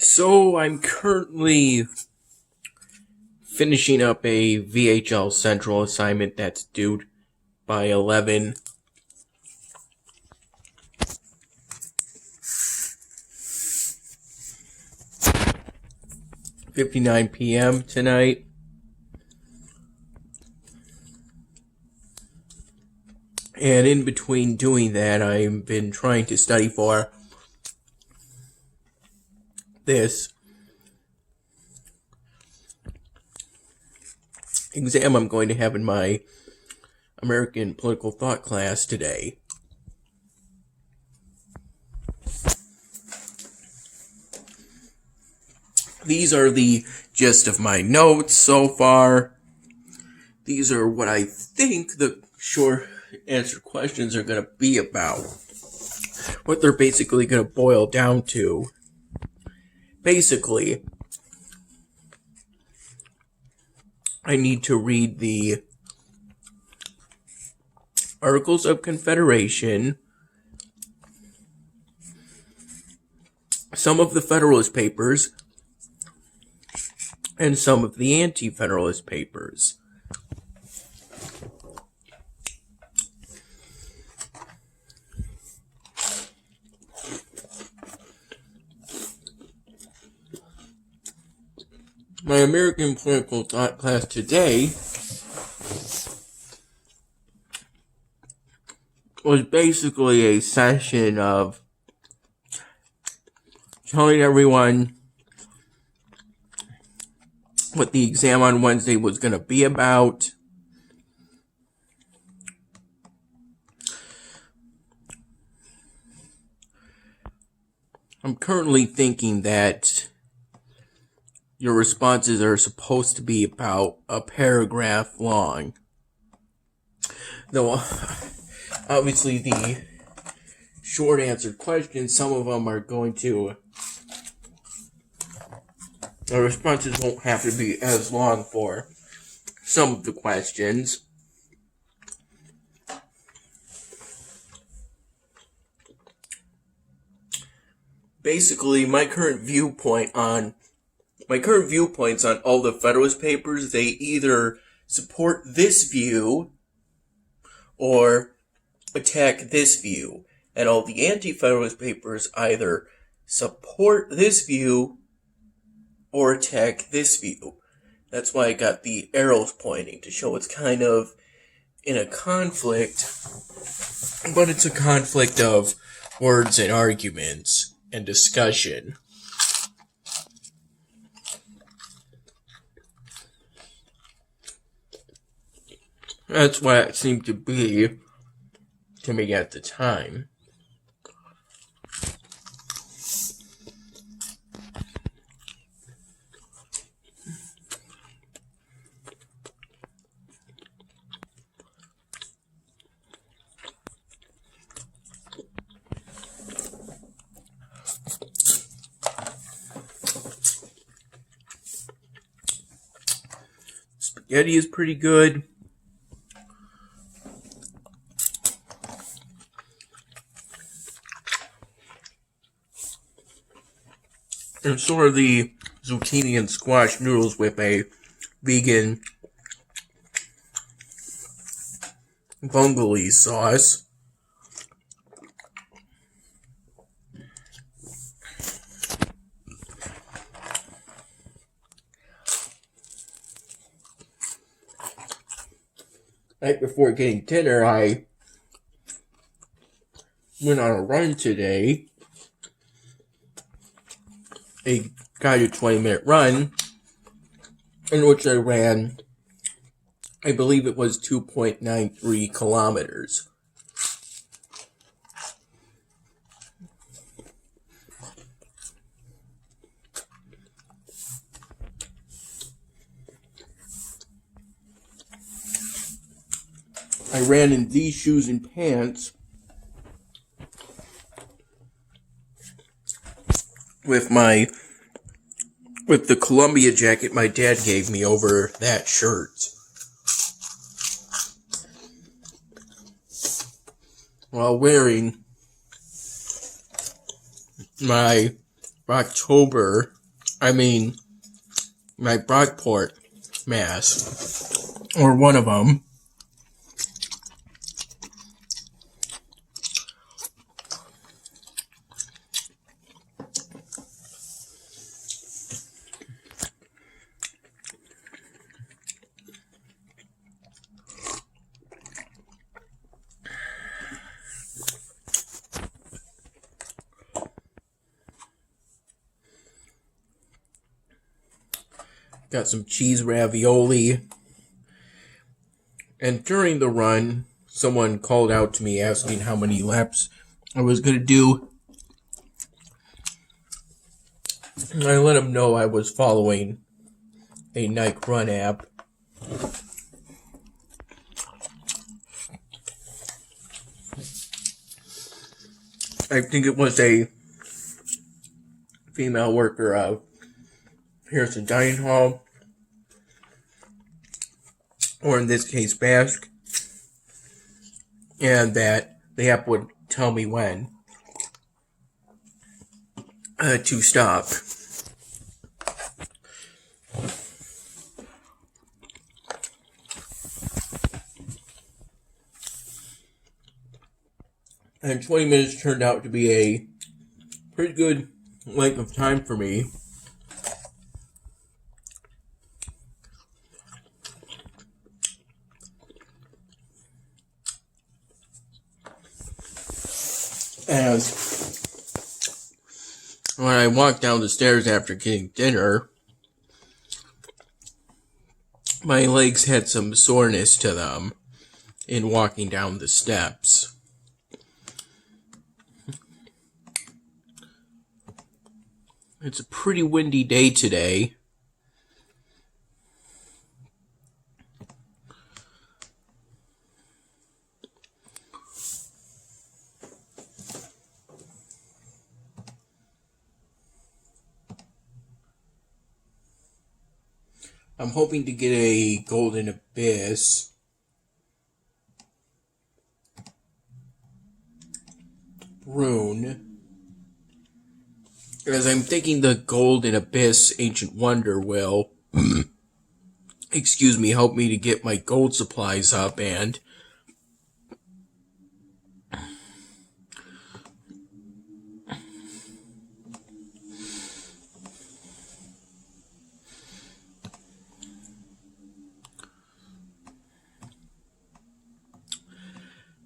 So I'm currently finishing up a VHL Central assignment that's due by 11:59 p.m. tonight. And in between doing that, I've been trying to study for this exam I'm going to have in my American political thought class today. These are the gist of my notes so far. These are what I think the short answer questions are going to be about. What they're basically going to boil down to. Basically, I need to read the Articles of Confederation, some of the Federalist Papers, and some of the Anti-Federalist Papers. My American political thought class today was basically a session of telling everyone what the exam on Wednesday was going to be about. I'm currently thinking that your responses are supposed to be about a paragraph long. Though, obviously, the short answer questions, some of them are going to... The responses won't have to be as long for some of the questions. Basically, my current viewpoints on all the Federalist Papers, they either support this view or attack this view. And all the Anti-Federalist Papers either support this view or attack this view. That's why I got the arrows pointing, to show it's kind of in a conflict, but it's a conflict of words and arguments and discussion. That's what it seemed to be to me at the time. Spaghetti is pretty good. And so are the zucchini and squash noodles with a vegan Bungoli sauce. Right before getting dinner, I went on a run today. A guided 20-minute run, in which I ran, I believe it was 2.93 kilometers. I ran in these shoes and pants with the Columbia jacket my dad gave me over that shirt. While wearing my Brocktober, my Brockport mass, or one of them. Got some cheese ravioli. And during the run, someone called out to me asking how many laps I was going to do. I let him know I was following a Nike Run app. I think it was a female worker of Pearson Dining Hall, or in this case, Basque, and that the app would tell me when to stop. And 20 minutes turned out to be a pretty good length of time for me. As when I walked down the stairs after getting dinner, my legs had some soreness to them in walking down the steps. It's a pretty windy day today. I'm hoping to get a Golden Abyss. Rune. As I'm thinking the Golden Abyss Ancient Wonder will, help me to get my gold supplies up, and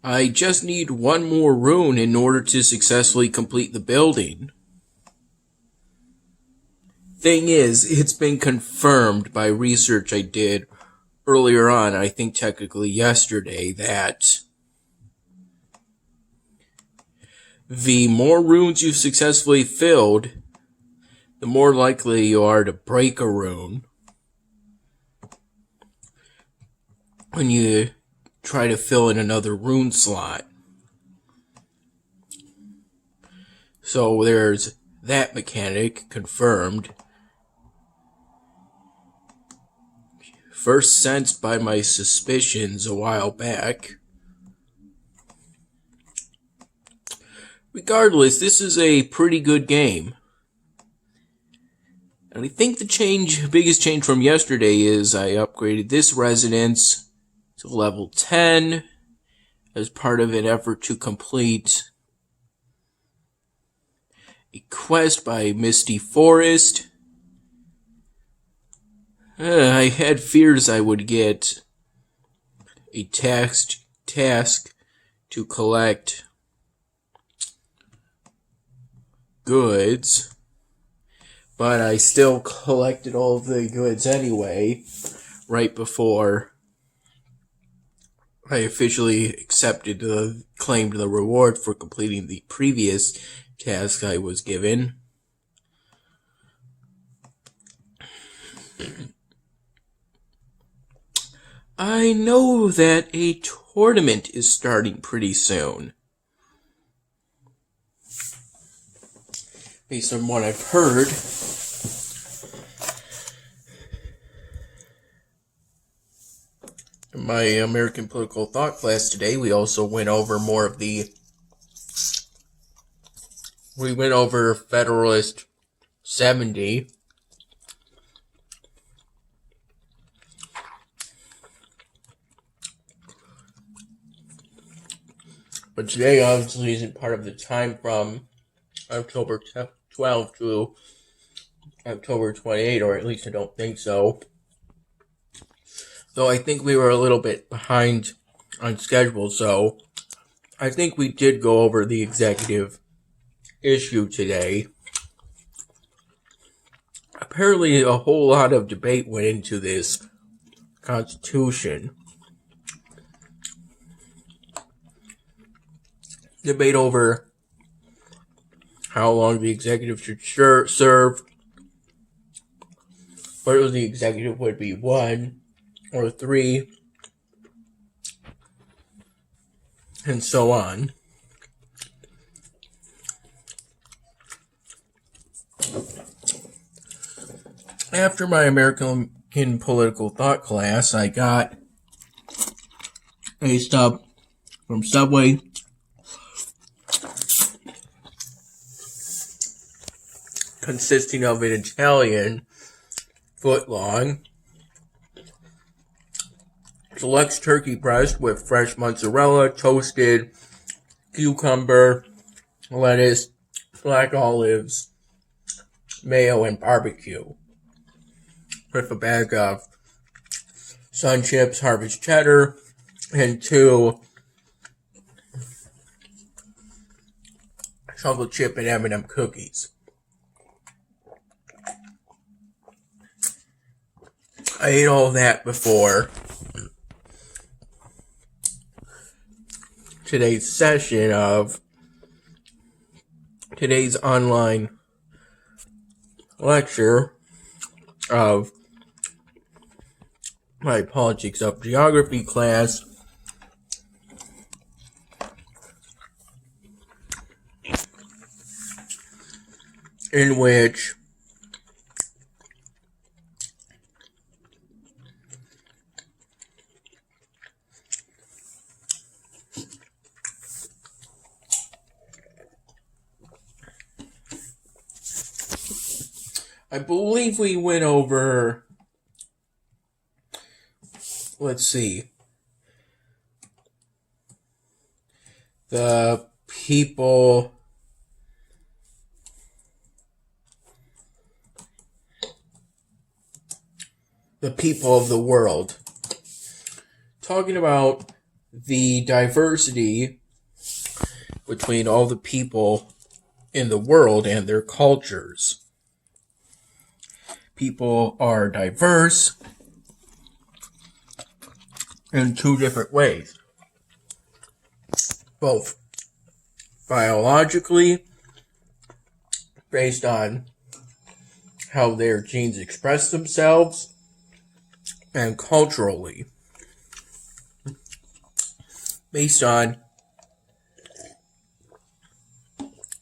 I just need one more rune in order to successfully complete the building. Thing is, it's been confirmed by research I did earlier on, I think technically yesterday, that the more runes you've successfully filled, the more likely you are to break a rune when you try to fill in another rune slot. So there's that mechanic confirmed. First sensed by my suspicions a while back. Regardless, this is a pretty good game. And I think the biggest change from yesterday is I upgraded this residence to level 10 as part of an effort to complete a quest by Misty Forest. I had fears I would get a task to collect goods, but I still collected all of the goods anyway, right before I officially claimed the reward for completing the previous task I was given. I know that a tournament is starting pretty soon. Based on what I've heard. In my American Political Thought class today, we also went over Federalist 70. But today obviously isn't part of the time from October 12 to October 28, or at least I don't think so. Though I think we were a little bit behind on schedule, so I think we did go over the executive issue today. Apparently a whole lot of debate went into this Constitution. Debate over how long the executive should serve, whether the executive would be 1 or 3, and so on. After my American political thought class, I got a stub from Subway consisting of an Italian footlong, deluxe turkey breast with fresh mozzarella, toasted cucumber, lettuce, black olives, mayo, and barbecue, with a bag of Sun Chips, Harvest Cheddar, and 2 chocolate chip and M&M cookies. I ate all that before today's session of today's online lecture of my Politics of Geography class, in which I believe we went over, let's see, the people of the world. Talking about the diversity between all the people in the world and their cultures. People are diverse in 2 different ways. Both biologically, based on how their genes express themselves, and culturally, based on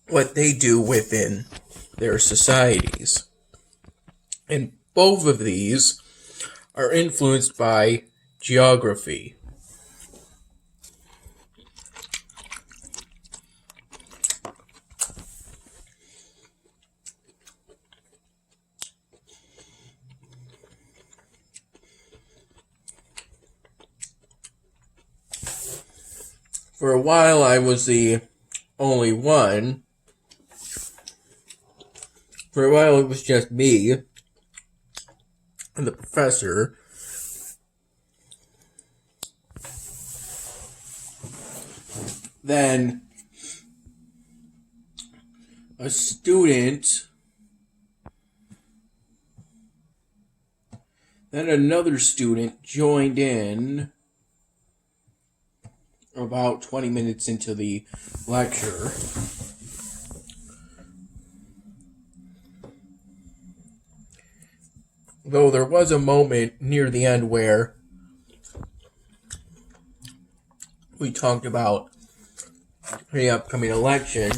what they do within their societies. And both of these are influenced by geography. For a while, I was the only one. For a while, it was just me and the professor. Then a student, then another student joined in about 20 minutes into the lecture. Though there was a moment near the end where we talked about the upcoming election,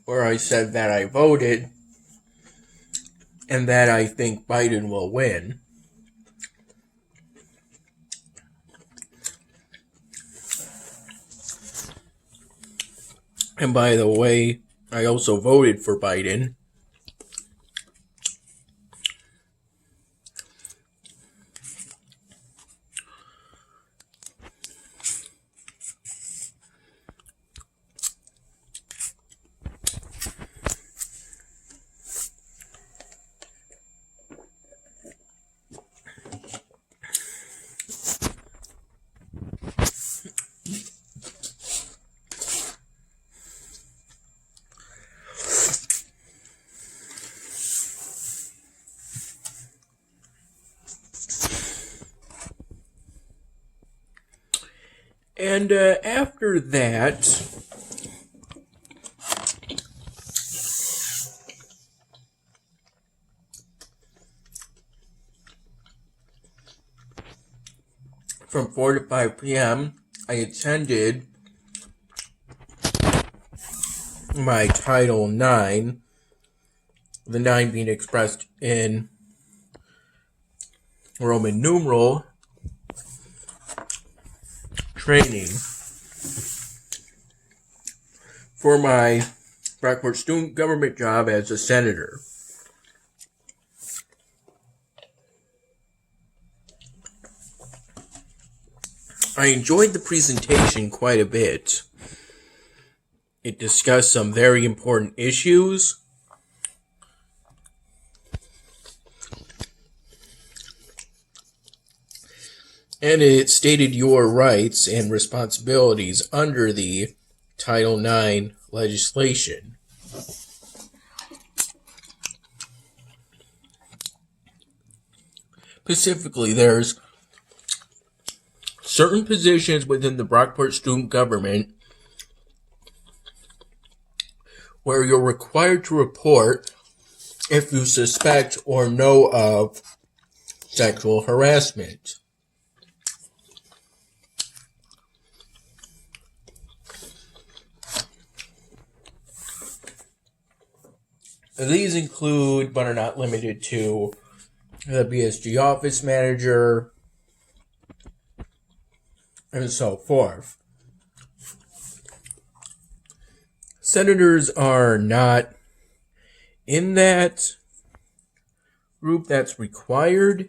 where I said that I voted and that I think Biden will win. And by the way, I also voted for Biden. And after that, from 4 to 5 p.m., I attended my Title IX, the 9 being expressed in Roman numeral, training for my Brockport student government job as a senator. I enjoyed the presentation quite a bit. It discussed some very important issues. And it stated your rights and responsibilities under the Title IX legislation. Specifically, there's certain positions within the Brockport student government where you're required to report if you suspect or know of sexual harassment. These include, but are not limited to, the BSG office manager, and so forth. Senators are not in that group that's required.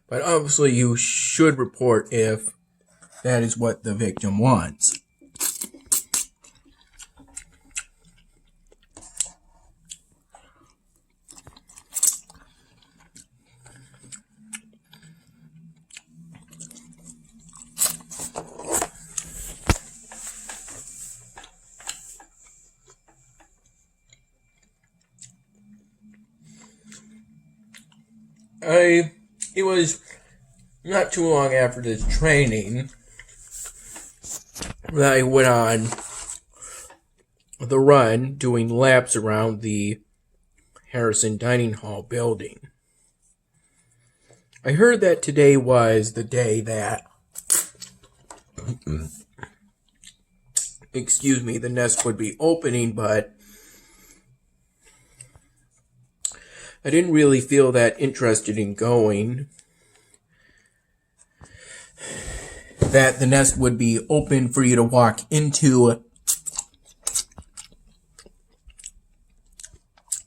But obviously you should report if that is what the victim wants. It was not too long after this training that I went on the run doing laps around the Harrison Dining Hall building. I heard that today was the day that the nest would be opening, but I didn't really feel that interested in going. That the nest would be open for you to walk into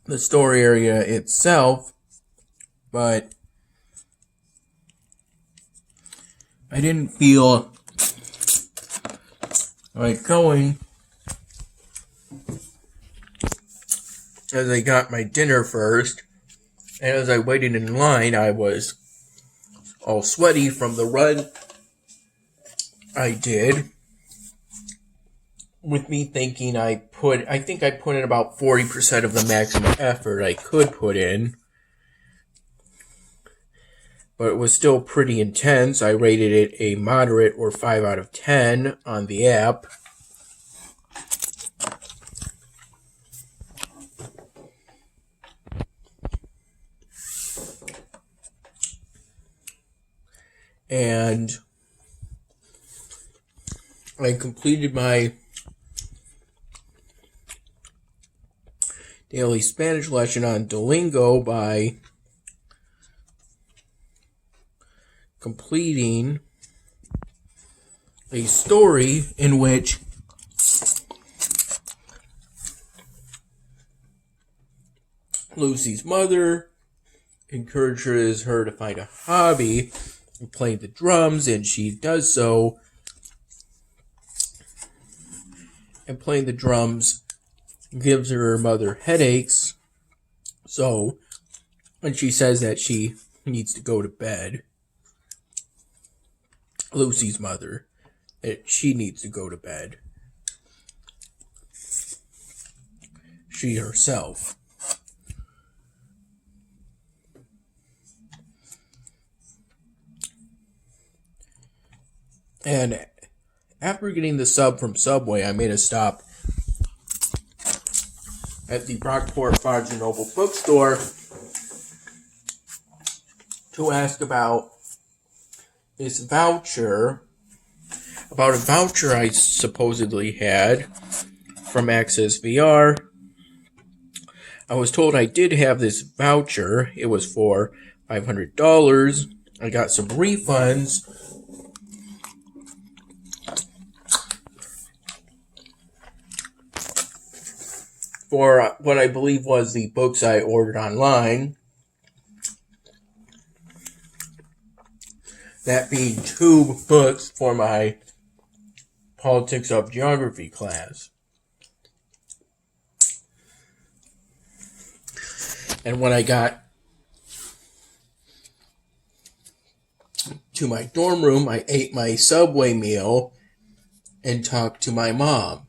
the store area itself, but I didn't feel like going as I got my dinner first. And as I waited in line, I was all sweaty from the run I did. With me thinking I think I put in about 40% of the maximum effort I could put in. But it was still pretty intense. I rated it a moderate or 5 out of 10 on the app. And I completed my daily Spanish lesson on Duolingo by completing a story in which Lucy's mother encourages her to find a hobby and playing the drums, and she does so. And playing the drums gives her mother headaches. So, when she says that she needs to go to bed, Lucy's mother, that she needs to go to bed, she herself. And after getting the sub from Subway, I made a stop at the Brockport Barnes & Noble bookstore to ask about this voucher, about a voucher I supposedly had from Access VR. I was told I did have this voucher. It was for $500. I got some refunds for what I believe was the books I ordered online. That being 2 books for my Politics of Geography class. And when I got to my dorm room, I ate my Subway meal and talked to my mom.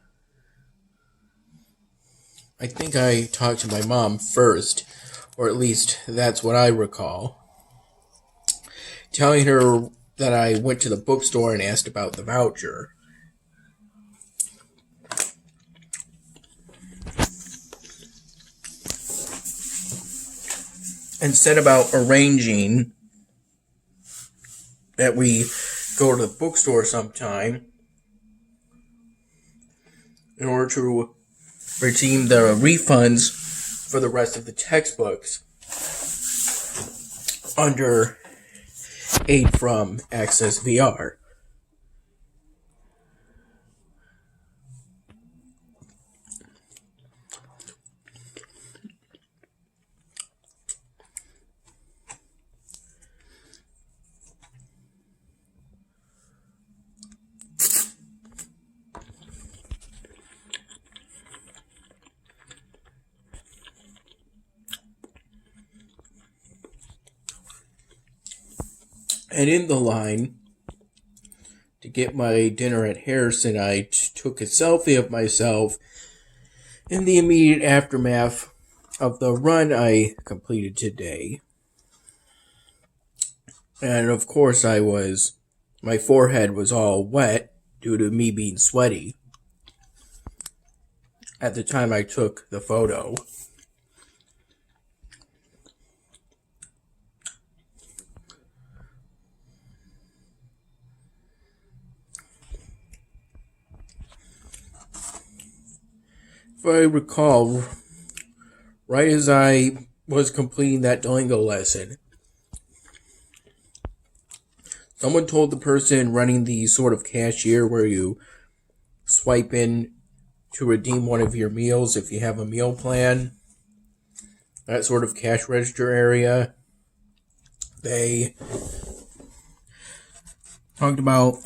I think I talked to my mom first, or at least that's what I recall. Telling her that I went to the bookstore and asked about the voucher. And said about arranging that we go to the bookstore sometime in order to redeem the refunds for the rest of the textbooks under aid from Access VR. And in the line to get my dinner at Harrison, I took a selfie of myself in the immediate aftermath of the run I completed today. And of course my forehead was all wet due to me being sweaty at the time I took the photo. If I recall, right as I was completing that Duolingo lesson, someone told the person running the sort of cashier where you swipe in to redeem one of your meals if you have a meal plan, that sort of cash register area, they talked about,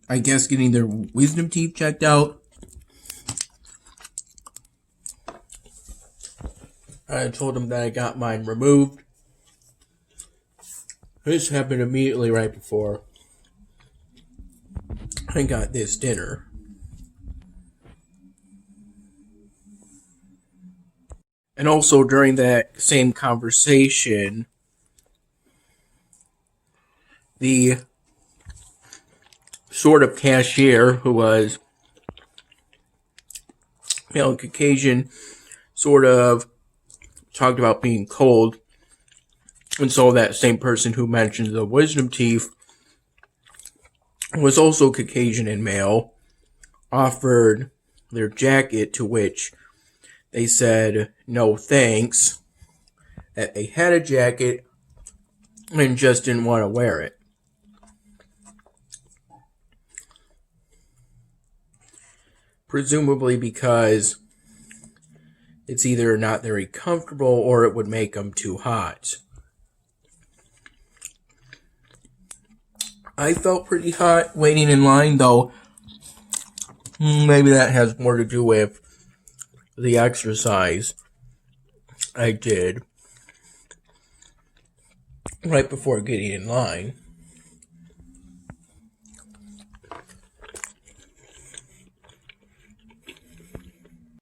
I guess, getting their wisdom teeth checked out. I told them that I got mine removed. This happened immediately right before I got this dinner. And also during that same conversation, the sort of cashier who was Caucasian sort of talked about being cold, and so that same person who mentioned the wisdom teeth was also Caucasian and male, offered their jacket, to which they said no thanks, that they had a jacket and just didn't want to wear it. Presumably because it's either not very comfortable or it would make them too hot. I felt pretty hot waiting in line, though maybe that has more to do with the exercise I did right before getting in line.